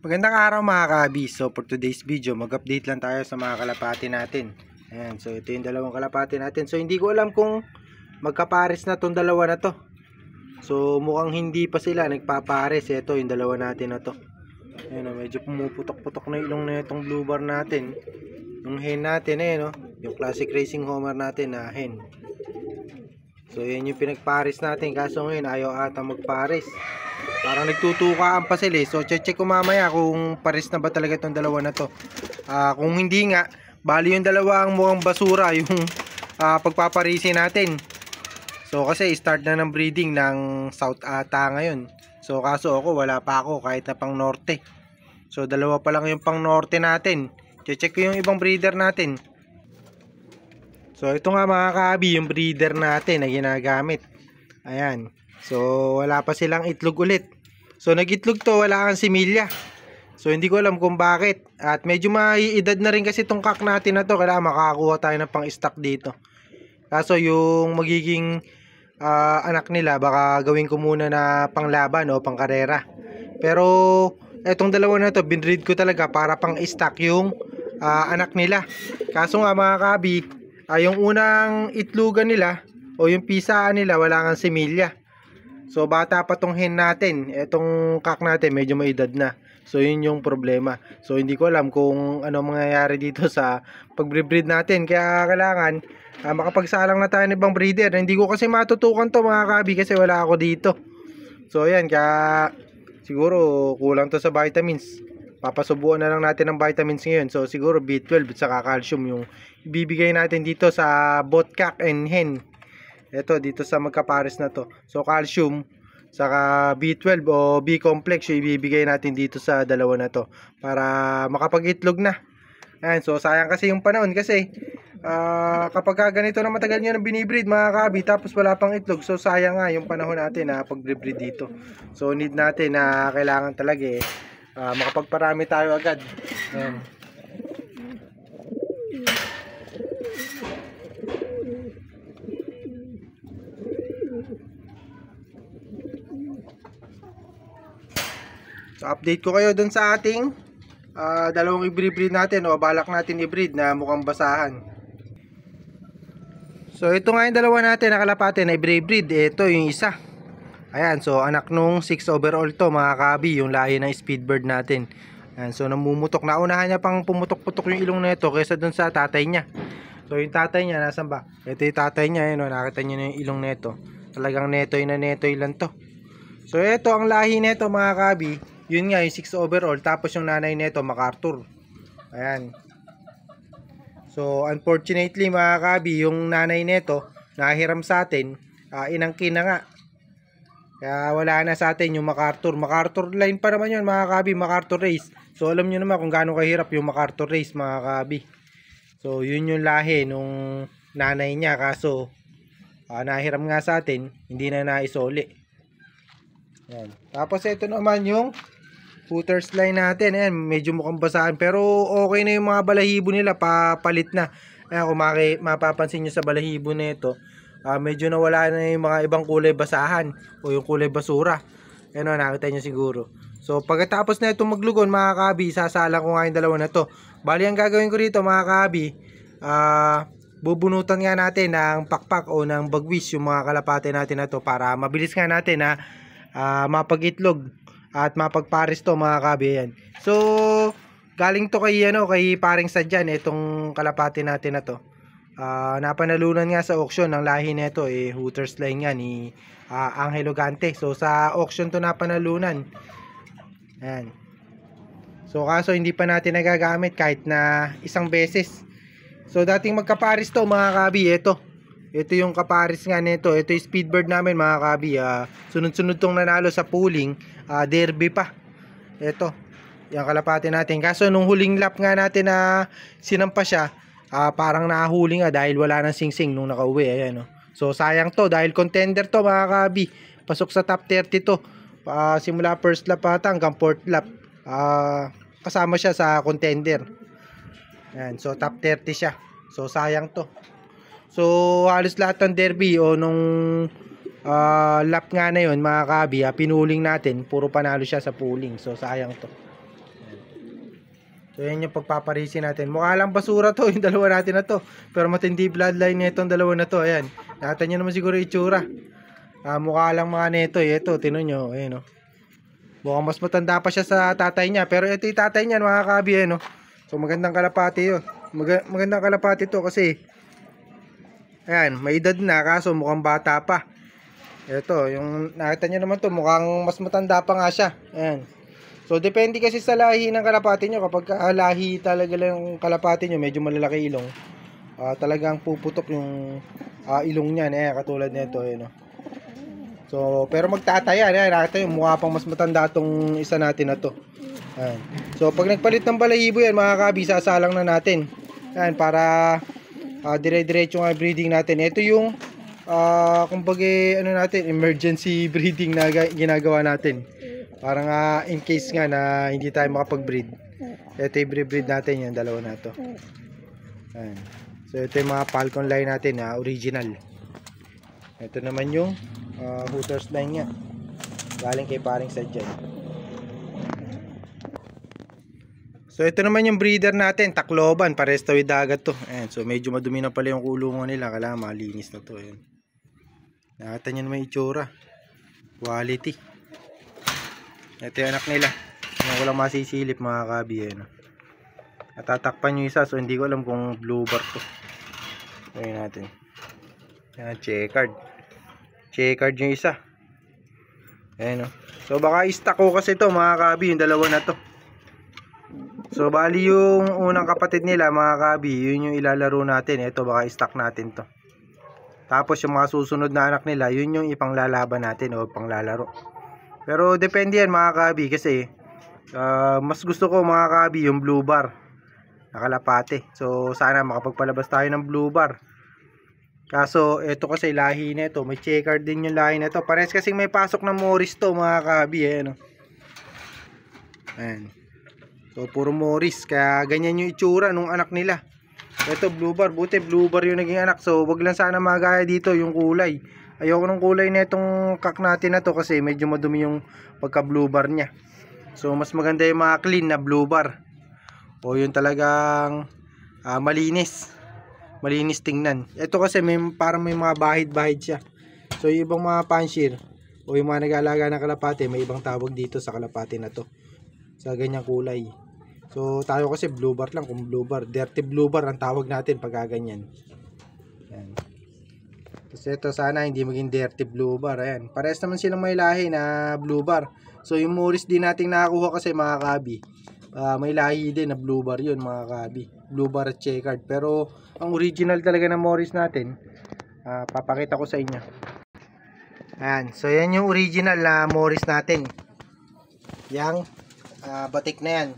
Magandang araw mga ka-abi. So for today's video, mag-update lang tayo sa mga kalapati natin. Ayan, so ito yung dalawang kalapati natin. So hindi ko alam kung magkapares na tong dalawa na to. So mukhang hindi pa sila nagpapares. Ito yung dalawa natin na to. Ayan, medyo pumuputok-putok na ilong na itong blue bar natin. Yung hen natin no? Yung classic racing homer natin na hen. So yan yung pinagpares natin. Kaso ngayon ayaw ata magpares. Parang nagtutukaan pa sila. So check ko mamaya kung pares na ba talaga itong dalawa na to. Kung hindi nga, bali yung dalawa ang mukhang basura yung pagpaparisi natin. So kasi start na ng breeding ng South ata ngayon. So kaso ako wala pa ako kahit na pang Norte. So dalawa pa lang yung pang Norte natin. Check ko yung ibang breeder natin. So ito nga mga ka-abi, yung breeder natin na ginagamit. Ayan. So wala pa silang itlog ulit. So nag-itlog to, wala kang similya. So hindi ko alam kung bakit. At medyo maiedad na rin kasi itong kak natin na to. Kailangan makakuha tayo ng pang-stock dito. Kaso yung magiging anak nila, baka gawin ko muna na panglaban o pangkarera. Pero etong dalawa na to, binread ko talaga para pang-stock yung anak nila. Kaso nga mga kabi, yung unang itlogan nila o yung pisaan nila, wala kang similya. So bata pa tong hen natin, etong kak natin medyo may edad na. So yun yung problema. So hindi ko alam kung ano mangyayari dito sa pag-breed natin. Kaya kailangan makapagsalang na tayo ng ibang breeder. Hindi ko kasi matutukan to mga kabi kasi wala ako dito. So ayan, kaya siguro kulang to sa vitamins. Papasubuan na lang natin ng vitamins ngayon. So siguro B12 at saka calcium yung ibibigay natin dito sa both kak and hen. Ito dito sa magkapares na to. So calcium saka B12 o B complex yung ibibigay natin dito sa dalawa na to para makapag-itlog na. Ayan, so sayang kasi yung panahon kasi kapag ganito na matagal nyo na binibreed mga kabi tapos wala pang itlog, so sayang nga yung panahon natin na pag-breed dito. So need natin na kailangan talaga makapagparami tayo agad. Ayan. So update ko kayo dun sa ating dalawang i-breed natin o balak natin i-breed na mukhang basahan. So ito nga yung dalawa natin na kalapate na i-breed. Ito yung isa. Ayan, so anak nung 6 overall to mga kabi, yung lahi ng speedbird natin. Ayan, so namumutok. Naunahan niya pang pumutok-putok yung ilong na ito kaysa dun sa tatay niya. So yung tatay niya, nasan ba? Ito yung tatay niya, yun, nakita niyo na yung ilong na ito. Talagang netoy na netoy lang to. So ito ang lahi nito mga kabi. Yun nga yung 6 overall. Tapos yung nanay nito MacArthur. Ayan. So unfortunately mga kabi, yung nanay nito nahiram sa atin, inangkin na nga. Kaya wala na sa atin yung MacArthur. MacArthur line pa naman yun mga kabi, MacArthur race. So alam nyo naman kung gaano kahirap yung MacArthur race mga kabi. So yun yung lahi nung nanay niya. Kaso nahiram nga sa atin, hindi na naisoli. Ayan. Tapos ito naman yung footers line natin. Ayan, medyo mukhang basahan. Pero okay na yung mga balahibo nila. Papalit na. Ayan, kung mapapansin nyo sa balahibo na ito, medyo nawala na yung mga ibang kulay basahan. O yung kulay basura. Ayan o, nakita nyo siguro. So, pagkatapos na itong maglugon, mga kabi, sasalang ko nga yung dalawa na to. Bali, ang gagawin ko dito, mga kabi, bubunutan nga natin ng pakpak o ng bagwis yung mga kalapate natin na to para mabilis nga natin na mapag-itlog at mapagpares to mga kabi. Yan. So galing to kay paring Sadyan itong kalapati natin na to. Napanalunan nga sa auction ng lahi nito Hooters line nga ni Angelo Gante. So sa auction to napanalunan. Ayan. So kaso hindi pa natin nagagamit kahit na isang beses. So dating magkapares to mga kabi. Ito yung kapares nga nito. Ito yung speedbird namin mga kabi. Sunod-sunod tong nanalo sa pooling. Derby pa. Ito. Yung kalapate natin. Kaso nung huling lap nga natin na sinampa siya, parang nahuli nga dahil wala nang sing-sing nung nakauwi. Ayan, so sayang to dahil contender to mga kabi. Pasok sa top 30 to. Simula first lap ata hanggang fourth lap. Kasama siya sa contender. Ayan, so top 30 siya. So sayang to. So halos lahat ng derby o nung lap nga na yun mga kabi, pinuling natin, puro panalo siya sa pooling. So sayang to. So yan yung pagpaparisin natin. Mukha lang basura to yung dalawa natin na to, pero matindi bloodline nitong dalawa na to. Ayan, nakita nyo naman siguro itsura. Mukha lang mga neto. Ito, tinan nyo. Ayan, oh. Mukhang mas matanda pa siya sa tatay niya, pero ito yung tatay niya mga kabi. Ayan, oh. So magandang kalapati yun. Magandang kalapati to kasi ayan, may edad na kaso mukhang bata pa. Ito, yung nakita nyo naman to, mukhang mas matanda pa nga siya. Ayan. So depende kasi sa lahi ng kalapati nyo. Kapag lahi talaga lang yung kalapati nyo, medyo malalaki ilong, talagang puputok yung ilong niya. Ayan, katulad nito. Ayan, oh. So, pero magtataya. Ayan, nakita yung mukha pang mas matanda tong isa natin na to. Ayan. So pag nagpalit ng balahibo yan mga kabi, sasalang na natin. Ayan, para dire-diretso nga breeding natin. Ito yung kumbaga ano natin, emergency breeding na ginagawa natin. Parang in case nga na hindi tayo makapag-breed. Ito yung breed natin, yung dalawa na to. Ayan. So ito yung mga Falcon line natin na original. Ito naman yung Hooters line niya. Galing kay paring Sadyan. So ito naman yung breeder natin, Tacloban, pares tawid dagat to. Ayan, so medyo madumi na pala yung kulungan nila, kailangan malinis na to. Ayan. Nakita nyo naman yung itsura. Quality. Ito yung anak nila. Yung walang masisilip mga kabi. Ayan. Natatakpan yung isa, so hindi ko alam kung blue bar to. Ayan natin. Ayan, checkered. Checkered yung isa. Ayan, oh. So baka i-stack ko kasi to mga kabi, yung dalawa na to. So bali yung unang kapatid nila mga kabi, yun yung ilalaro natin. Ito baka i-stack natin to. Tapos yung mga susunod na anak nila, yun yung ipanglalaban natin o panglalaro. Pero depende yan mga kabi kasi mas gusto ko mga kabi yung blue bar na kalapate. So sana makapagpalabas tayo ng blue bar. Kaso ito kasi lahi na ito, may checkered din yung lahi na ito. Parehas kasing may pasok ng Morris to mga kabi. Ayan, oh. Ayan. So puro Morris, kaya ganyan yung itsura nung anak nila. Ito blue bar, buti blue bar yung naging anak. So wag lang sana magaya dito yung kulay. Ayoko ng kulay na itong kak natin na to kasi medyo madumi yung pagka blue bar niya. So mas maganda yung mga clean na blue bar. O yung talagang malinis. Malinis tingnan. Ito kasi parang may mga bahid-bahid siya. So yung ibang mga panshir o yung mga nag-aalaga ng kalapate, may ibang tawag dito sa kalapate na to. Sa ganyang kulay. So tayo kasi blue bar lang, kung blue bar, dirty blue bar ang tawag natin pag ganyan. Ayan. Tapos ito sana hindi maging dirty blue bar. Ayan. Parehas naman silang may lahi na blue bar. So yung Morris din nating nakakuha kasi mga kabi, may lahi din na blue bar yun mga kabi. Blue bar at checkered. Pero ang original talaga na Morris natin, papakita ko sa inyo. Ayan. So yan yung original na Morris natin. Yang batik na yan.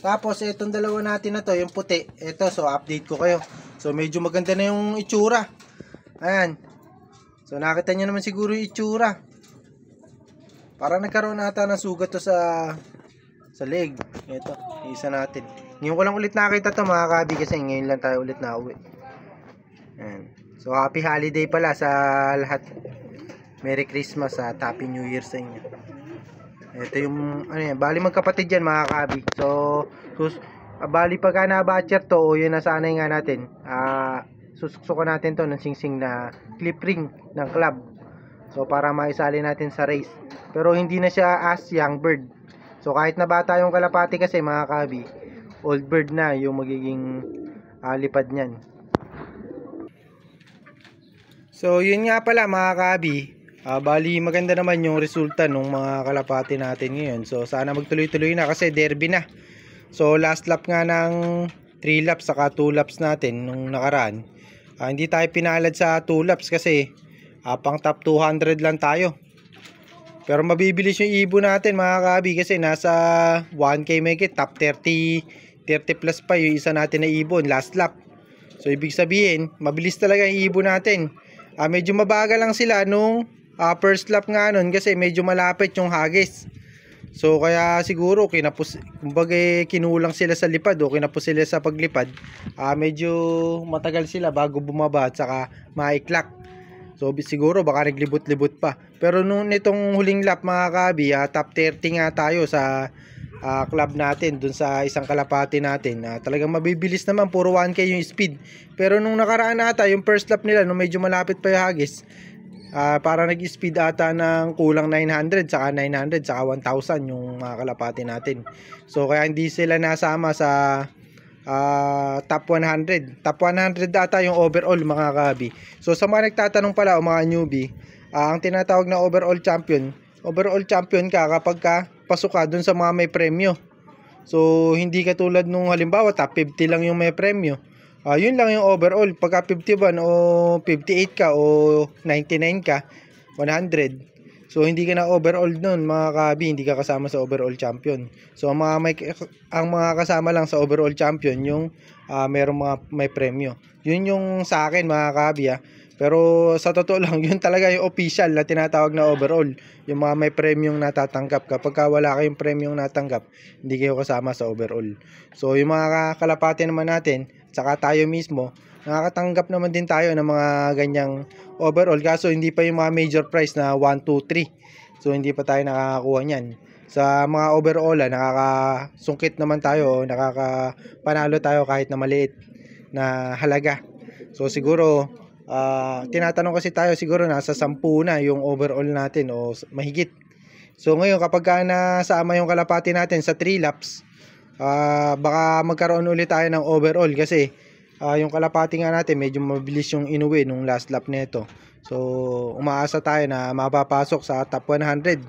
Tapos itong dalawa natin na to, yung puti. Ito, so update ko kayo. So medyo maganda na yung itsura. Ayan. So nakita nyo naman siguro yung itsura. Parang nagkaroon ata ng sugat to sa leg. Ito, isa natin. Ngayon ko lang ulit nakita to mga kabi kasi ngayon lang tayo ulit na uwi. Ayan. So happy holiday pala sa lahat. Merry Christmas at Happy New Year sa inyo. Ito yung ano yan, bali magkapatid yan mga kabi. So bali pagka na-batcher to o yun nasanay nga natin, susuksukan natin to ng singsing na clip ring ng club. So para maisali natin sa race. Pero hindi na siya as young bird. So kahit na bata yung kalapati kasi mga kabi, old bird na yung magiging lipad niyan. So yun nga pala mga kabi, bali maganda naman yung resulta ng mga kalapati natin ngayon. So sana magtuloy-tuloy na kasi derby na. So last lap nga ng 3 laps saka 2 laps natin nung nakaraan. Hindi tayo pinalad sa 2 laps kasi pang top 200 lang tayo. Pero mabibilis yung ibon natin mga kabi kasi nasa 1K megit, top 30 plus pa yung isa natin na ibon last lap. So ibig sabihin, mabilis talaga yung ibon natin. Medyo mabagal lang sila nung first lap nga nun kasi medyo malapit yung hagis. So kaya siguro kumbaga kinulang sila sa lipad o kinapos sila sa paglipad. Medyo matagal sila bago bumaba at saka maiklak. So siguro baka naglibot-libot pa. Pero nung nitong huling lap mga kabi, top 30 nga tayo sa club natin dun sa isang kalapati natin. Talagang mabibilis naman, puro 1K yung speed. Pero nung nakaraan ata, yung first lap nila, nung medyo malapit pa yung hagis, para nag-speed ata ng kulang 900, saka 900, saka 1,000 yung mga kalapati natin. So kaya hindi sila nasama sa top 100. Top 100 data yung overall, mga kabi. So sa mga nagtatanong pala o mga newbie, ang tinatawag na overall champion ka kapag ka pasok ka dun sa mga may premyo. So hindi katulad nung halimbawa top 50 lang yung may premyo. Yun lang yung overall. Pagka 51 o 58 ka o 99 ka, 100, so hindi ka na overall nun, mga kabi, hindi ka kasama sa overall champion. So ang mga kasama lang sa overall champion yung merong mga may premyo. Yun yung sa akin, mga kabi. Pero sa totoo lang, yun talaga yung official na tinatawag na overall. Yung mga may premyong natatanggap. Kapag wala kayong premyong natanggap, hindi kayo kasama sa overall. So yung mga kalapati naman natin, saka tayo mismo, nakakatanggap naman din tayo ng mga ganyang overall. Kaso hindi pa yung mga major prize na 1, 2, 3. So hindi pa tayo nakakakuha niyan. Sa mga overall, nakakasungkit naman tayo, nakakapanalo tayo kahit na maliit na halaga. So siguro, tinatanong kasi tayo, siguro nasa 10 na yung overall natin o mahigit. So ngayon, kapag nasama yung kalapati natin sa 3 laps, baka magkaroon ulit tayo ng overall kasi yung kalapati nga natin medyo mabilis yung inuwi nung last lap nito. So umaasa tayo na mapapasok sa top 100.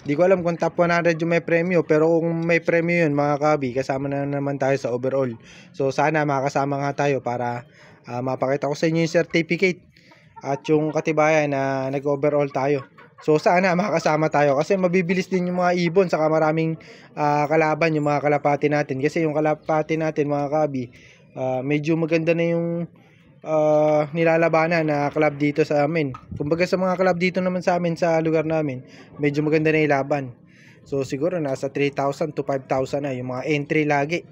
Di ko alam kung top 100 yung may premyo, pero kung may premyo yun, mga kabi, kasama na naman tayo sa overall. So sana makasama nga tayo para mapakita ko sa inyo yung certificate at yung katibayan na nag-overall tayo. So sana makasama tayo kasi mabibilis din yung mga ibon, saka maraming kalaban yung mga kalapati natin. Kasi yung kalapati natin, mga kabi, medyo maganda na yung nilalabanan na club dito sa amin. Kumbaga sa mga club dito naman sa amin, sa lugar namin, medyo maganda na yung laban. So siguro nasa 3,000 to 5,000 na yung mga entry lagi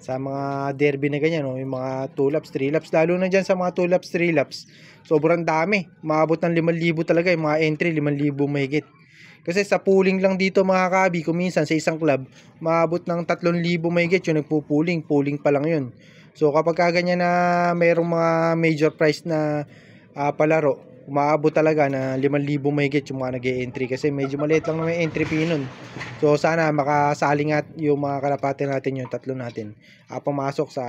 sa mga derby na ganyan, no? Yung mga 2 laps, 3 laps, lalo na dyan sa mga 2 laps, 3 laps, sobrang dami. Maabot ng 5,000 talaga yung mga entry, 5,000 mahigit. Kasi sa pooling lang dito, mga kabi, kung minsan sa isang club, maabot ng 3,000 mahigit yung nagpo-pooling, pooling pa lang yun. So kapag ganyan na mayroong mga major prize na palaro, umaabot talaga na 5,000 mahigit yung mga nag-e-entry kasi medyo maliit lang na may entry fee nun. So sana makasali nga yung mga kalapati natin, yung tatlo natin, pumasok sa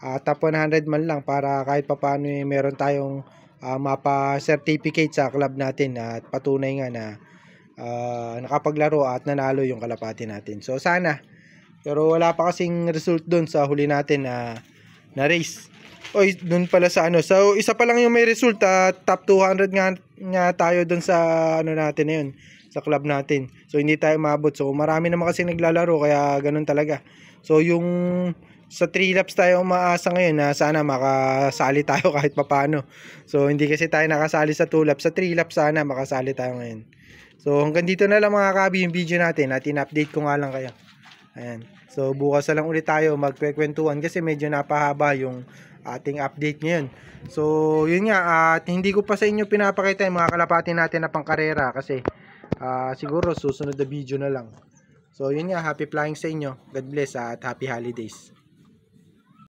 top 100 man lang para kahit papaano meron tayong mapa-certificate sa club natin at patunay nga na nakapaglaro at nanalo yung kalapati natin. So sana, pero wala pa kasing result dun sa huli natin na race. Oy, dun pala sa so isa pa lang yung may result, top 200 nga tayo dun sa natin na yun, sa club natin. So hindi tayo maabot. So marami naman kasi naglalaro, kaya ganun talaga. So yung sa 3 laps tayo umaasa ngayon na sana makasali tayo kahit papano. So hindi kasi tayo nakasali sa 2 laps, sa 3 laps sana makasali tayo ngayon. So hanggang dito na lang, mga kabi, yung video natin at in-update ko nga lang kayo. Ayan. So bukas na lang ulit tayo magkwekwentuhan kasi medyo napahaba yung ating update ngayon. So yun nga, at hindi ko pa sa inyo pinapakita yung mga kalapati natin na pangkarera kasi siguro susunod na video na lang. So yun nga, happy flying sa inyo. God bless at happy holidays.